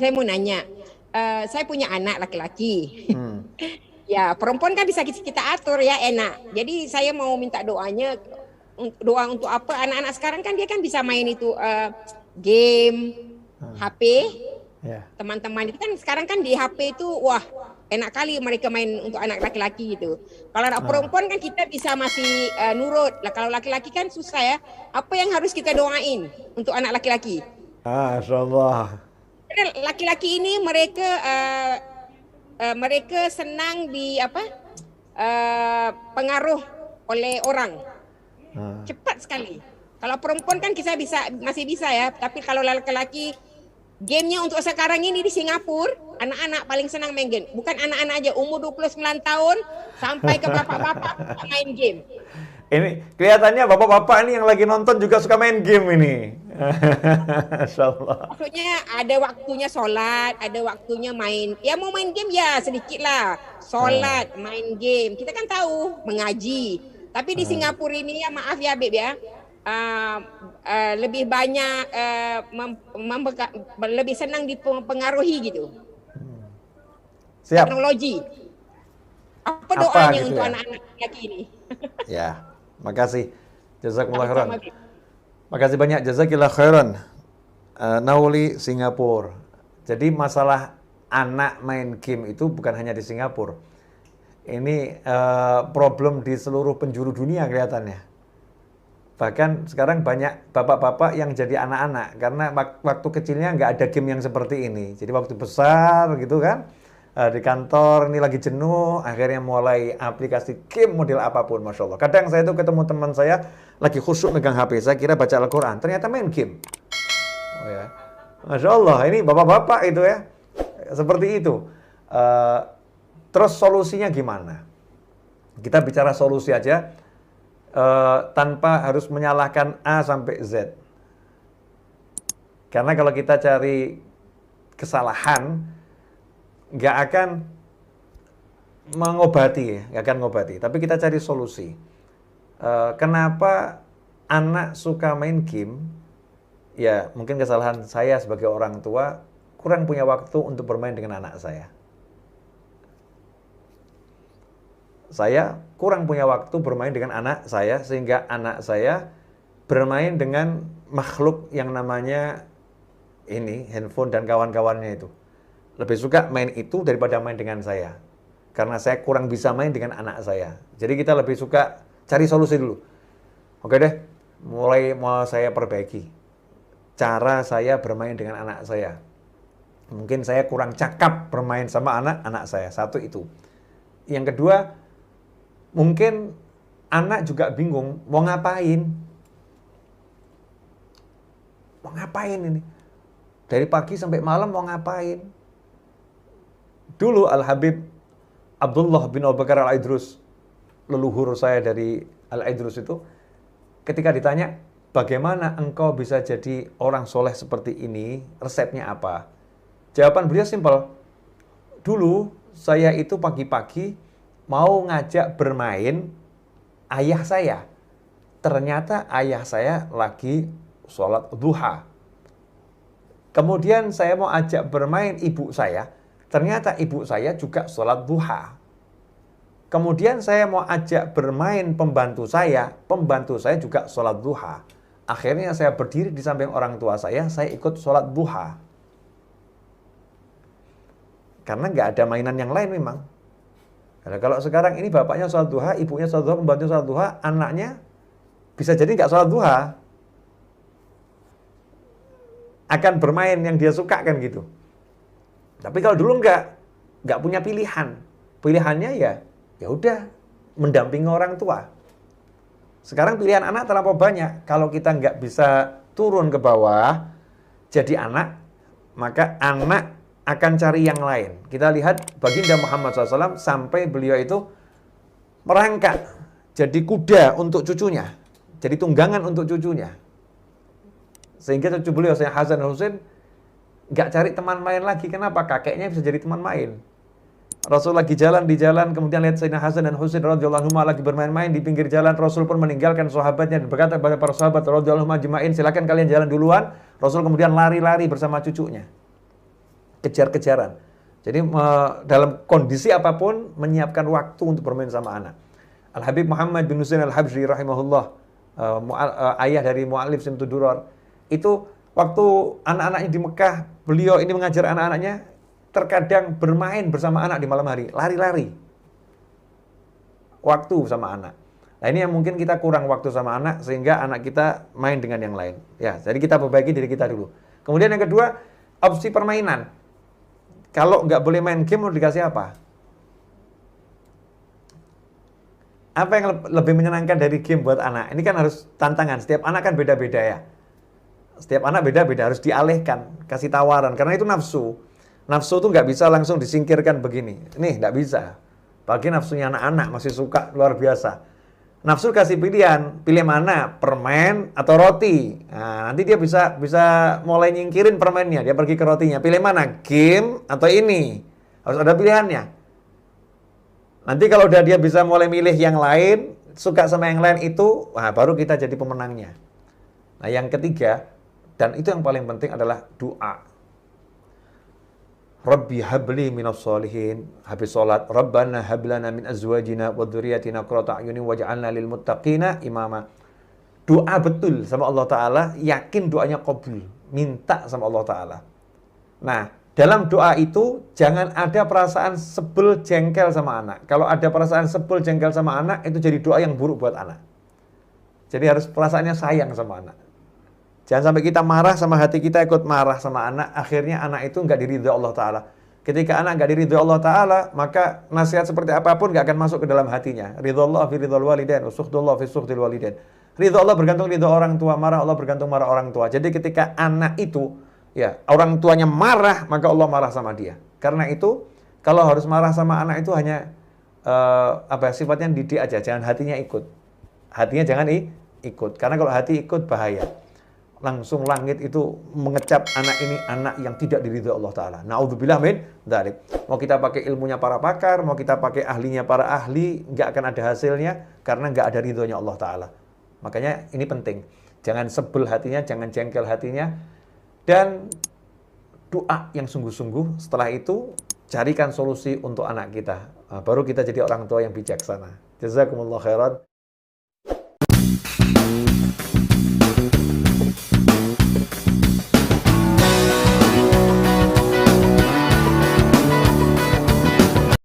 saya mau nanya. Saya punya anak laki-laki. Hmm. Ya, perempuan kan bisa kita atur ya, enak. Jadi saya mau minta doanya, doa untuk apa? Anak-anak sekarang kan dia kan bisa main itu game, HP. Ya. Teman-teman itu kan sekarang kan di HP itu, wah enak kali mereka main untuk anak laki-laki gitu. Kalau anak perempuan kan kita bisa masih nurut. Lah kalau laki-laki kan susah ya. Apa yang harus kita doain untuk anak laki-laki? Masya Allah. Karena laki-laki ini mereka senang di apa pengaruh oleh orang cepat sekali. Kalau perempuan kan kita masih bisa ya, tapi kalau laki-laki gamenya untuk sekarang ini di Singapura, anak-anak paling senang main game. Bukan anak-anak aja, umur 29 tahun sampai ke bapak-bapak main game. Ini kelihatannya bapak-bapak ini yang lagi nonton juga suka main game ini. Masya Allah. Maksudnya ada waktunya sholat, ada waktunya main. Ya mau main game ya sedikit lah. Sholat, main game. Kita kan tahu mengaji. Tapi di Singapura ini ya maaf ya Beb ya. Lebih banyak lebih senang dipengaruhi gitu. Siap. Teknologi. Apa Apa doanya gitu untuk ya? anak-anak laki ini? Ya, makasih. Jazakumullah khairan. Sama-sama, Beb. Makasih banyak, jazakillah khairan. Nauli Singapura. Jadi masalah anak main game itu bukan hanya di Singapura. Ini problem di seluruh penjuru dunia kelihatannya. Bahkan sekarang banyak bapak-bapak yang jadi anak-anak karena waktu kecilnya nggak ada game yang seperti ini. Jadi waktu besar gitu kan, di kantor ini lagi jenuh, akhirnya mulai aplikasi game model apapun, Masya Allah. Kadang saya tuh ketemu teman saya lagi khusyuk megang HP, saya kira baca Al-Quran, ternyata main game. Oh ya, Masya Allah, ini bapak-bapak itu ya, seperti itu. Terus solusinya gimana? Kita bicara solusi aja, tanpa harus menyalahkan A sampai Z. Karena kalau kita cari kesalahan, nggak akan mengobati, nggak akan mengobati. Tapi kita cari solusi. Kenapa anak suka main game? Ya, mungkin kesalahan saya sebagai orang tua, kurang punya waktu untuk bermain dengan anak saya. Saya kurang punya waktu bermain dengan anak saya, sehingga anak saya bermain dengan makhluk yang namanya ini, handphone dan kawan-kawannya itu. Lebih suka main itu daripada main dengan saya. Karena saya kurang bisa main dengan anak saya. Jadi kita lebih suka cari solusi dulu. Oke deh, mulai mau saya perbaiki. Cara saya bermain dengan anak saya. Mungkin saya kurang cakap bermain sama anak-anak saya. Satu itu. Yang kedua, mungkin anak juga bingung mau ngapain. Mau ngapain ini? Dari pagi sampai malam mau ngapain? Dulu Al-Habib Abdullah bin Abu Bakar Al-Idrus, leluhur saya dari Al-Idrus itu, ketika ditanya, bagaimana engkau bisa jadi orang soleh seperti ini, resepnya apa? Jawaban beliau simpel. Dulu saya itu pagi-pagi mau ngajak bermain ayah saya. Ternyata ayah saya lagi sholat duha. Kemudian saya mau ajak bermain ibu saya. Ternyata ibu saya juga sholat duha. Kemudian saya mau ajak bermain pembantu saya juga sholat duha. Akhirnya saya berdiri di samping orang tua saya ikut sholat duha. Karena nggak ada mainan yang lain memang. Karena kalau sekarang ini bapaknya sholat duha, ibunya sholat duha, pembantu sholat duha, anaknya bisa jadi nggak sholat duha. Akan bermain yang dia suka kan gitu. Tapi kalau dulu nggak punya pilihan. Pilihannya ya udah mendampingi orang tua. Sekarang pilihan anak terlalu banyak. Kalau kita nggak bisa turun ke bawah jadi anak, maka anak akan cari yang lain. Kita lihat baginda Muhammad SAW sampai beliau itu merangkak jadi kuda untuk cucunya, jadi tunggangan untuk cucunya. Sehingga cucu beliau, Sayyidina Hasan dan Husain, nggak cari teman main lagi. Kenapa? Kakeknya bisa jadi teman main. Rasul lagi jalan di jalan, kemudian lihat Sayyidina Hasan dan Husain radhiyallahu anhuma lagi bermain-main di pinggir jalan. Rasul pun meninggalkan sahabatnya dan berkata kepada para sahabat radhiyallahu anhum ajma'in, silakan kalian jalan duluan. Rasul kemudian lari-lari bersama cucunya. kejar-kejaran. Jadi dalam kondisi apapun menyiapkan waktu untuk bermain sama anak. Al-Habib Muhammad bin Husain Al-Habsyi rahimahullah, ayah dari Mu'allif Simtud Duror, itu waktu anak-anaknya di Mekah, beliau ini mengajar anak-anaknya, terkadang bermain bersama anak di malam hari, lari-lari. Waktu sama anak. Nah ini yang mungkin kita kurang waktu sama anak, sehingga anak kita main dengan yang lain. Ya, jadi kita perbaiki diri kita dulu. Kemudian yang kedua, opsi permainan. Kalau nggak boleh main game, mau dikasih apa? Apa yang lebih menyenangkan dari game buat anak? Ini kan harus tantangan. Setiap anak kan beda-beda ya. Setiap anak beda-beda, harus dialihkan, kasih tawaran. Karena itu nafsu. Nafsu tuh nggak bisa langsung disingkirkan begini. Nih, nggak bisa. Bagi nafsunya anak-anak masih suka luar biasa. Nafsu kasih pilihan, pilih mana, permen atau roti. Nah, nanti dia bisa mulai nyingkirin permennya, dia pergi ke rotinya. Pilih mana, game atau ini. Harus ada pilihannya. Nanti kalau udah dia bisa mulai milih yang lain, suka sama yang lain itu, wah, baru kita jadi pemenangnya. Nah, yang ketiga, dan itu yang paling penting adalah doa. Rabbi habli minas solihin. Habis sholat, Rabbana hablana min azwajina wa dzurriyyatina qurrata a'yunin waj'alna lil muttaqina imama. Doa betul sama Allah Ta'ala, yakin doanya qabul. Minta sama Allah Ta'ala. Nah, dalam doa itu jangan ada perasaan sebel jengkel sama anak. Kalau ada perasaan sebel jengkel sama anak, itu jadi doa yang buruk buat anak. Jadi harus perasaannya sayang sama anak. Jangan sampai kita marah sama hati kita ikut marah sama anak, akhirnya anak itu nggak diridhoi Allah Ta'ala. Ketika anak nggak diridhoi Allah Ta'ala, maka nasihat seperti apapun nggak akan masuk ke dalam hatinya. Ridhullah fi ridhul walidain, usukhdullah fi sukhdil walidain. Ridho Allah bergantung ridho orang tua, marah Allah bergantung marah orang tua. Jadi ketika anak itu, ya orang tuanya marah, maka Allah marah sama dia. Karena itu, kalau harus marah sama anak itu hanya sifatnya didik aja, jangan hatinya ikut. Hatinya jangan ikut, karena kalau hati ikut bahaya. Langsung langit itu mengecap anak ini anak yang tidak diridhoi Allah Ta'ala. Na'udzubillah min dzalik. Mau kita pakai ilmunya para pakar, mau kita pakai ahlinya para ahli, nggak akan ada hasilnya karena nggak ada ridhonya Allah Ta'ala. Makanya ini penting. Jangan sebel hatinya, jangan jengkel hatinya. Dan doa yang sungguh-sungguh. Setelah itu carikan solusi untuk anak kita. Baru kita jadi orang tua yang bijaksana. Jazakumullah khairan.